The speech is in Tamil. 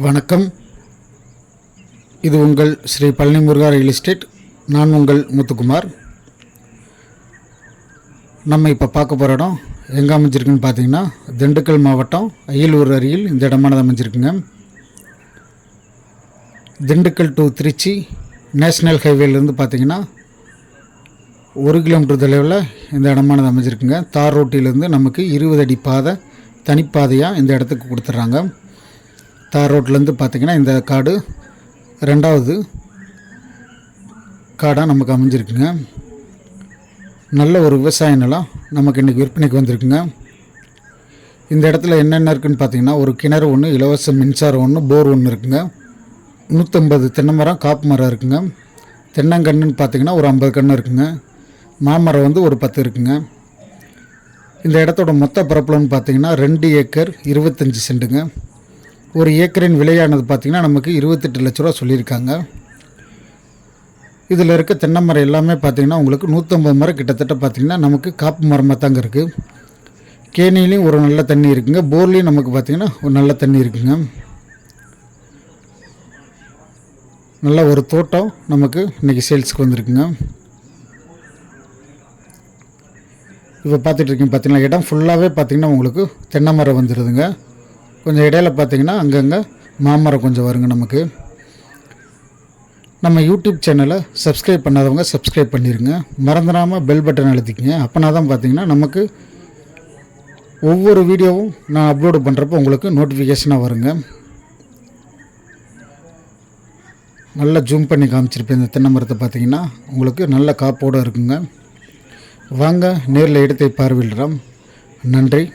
வணக்கம். இது உங்கள் ஸ்ரீ பழனி முருகா ரியல் எஸ்டேட். நான் உங்கள் முத்துக்குமார். நம்ம இப்போ பார்க்க போகிற இடம் எங்கே அமைஞ்சிருக்குன்னு பார்த்தீங்கன்னா, திண்டுக்கல் மாவட்டம் அய்யலூர் அருகில் இந்த இடமானது அமைஞ்சிருக்குங்க. திண்டுக்கல் டு திருச்சி நேஷ்னல் ஹைவேலேருந்து பார்த்தீங்கன்னா 1 கிலோமீட்டர் தொலைவில் இந்த இடமானது அமைஞ்சிருக்குங்க. தார் ரோட்டிலேருந்து நமக்கு 20 அடி பாதை தனிப்பாதையாக இந்த இடத்துக்கு கொடுத்துட்றாங்க. தார் ரோட்லேருந்து பார்த்திங்கன்னா இந்த காடு 2வது காடாக நமக்கு அமைஞ்சிருக்குங்க. நல்ல ஒரு விவசாய நிலம் நமக்கு இன்றைக்கி விற்பனைக்கு வந்திருக்குங்க. இந்த இடத்துல என்னென்ன இருக்குதுன்னு பார்த்திங்கன்னா, ஒரு கிணறு ஒன்று, இலவச மின்சாரம் ஒன்று, போர் ஒன்று இருக்குங்க. 150 தென்னை மரம், காப்பு மரம் இருக்குங்க. தென்னங்கன்றுன்னு பார்த்திங்கன்னா ஒரு 50 கன்று இருக்குங்க. மாமரம் வந்து ஒரு 10 இருக்குங்க. இந்த இடத்தோட மொத்த பரப்பளவுன்னு பார்த்திங்கன்னா 2 ஏக்கர் 25 சென்ட்டுங்க. ஒரு ஏக்கரின் விலையானது பார்த்திங்கன்னா நமக்கு 28 லட்ச ரூபா சொல்லியிருக்காங்க. இதில் இருக்க தென்னை மரம் எல்லாமே பார்த்திங்கன்னா உங்களுக்கு 150 மரம் கிட்டத்தட்ட பார்த்திங்கன்னா நமக்கு காப்பு மரமாக தாங்க இருக்குது. கேணிலையும் ஒரு நல்ல தண்ணி இருக்குங்க. போர்லேயும் நமக்கு பார்த்திங்கன்னா ஒரு நல்ல தண்ணி இருக்குங்க. நல்ல ஒரு தோட்டம் நமக்கு இன்றைக்கி சேல்ஸுக்கு வந்திருக்குங்க. இப்போ பார்த்துட்ருக்கீங்க பார்த்திங்கன்னா இடம் ஃபுல்லாகவே பார்த்திங்கன்னா உங்களுக்கு தென்னை மரம் வந்துடுதுங்க. கொஞ்சம் இடையில பார்த்திங்கன்னா அங்கங்கே மாமரம் கொஞ்சம் வருங்க. நமக்கு நம்ம யூடியூப் சேனலை சப்ஸ்கிரைப் பண்ணாதவங்க சப்ஸ்கிரைப் பண்ணிடுங்க. மறந்துடாமல் பெல் பட்டன் அழுத்திக்கிங்க. அப்போனா தான் பார்த்திங்கன்னா நமக்கு ஒவ்வொரு வீடியோவும் நான் அப்லோடு பண்ணுறப்போ உங்களுக்கு நோட்டிஃபிகேஷனாக வருங்க. நல்லா ஜூம் பண்ணி காமிச்சிருப்பேன். இந்த தென்னை மரத்தை பார்த்திங்கன்னா உங்களுக்கு நல்ல காப்போடு இருக்குங்க. வாங்க நேரில் எடுத்து பார்வையிடுறோம். நன்றி.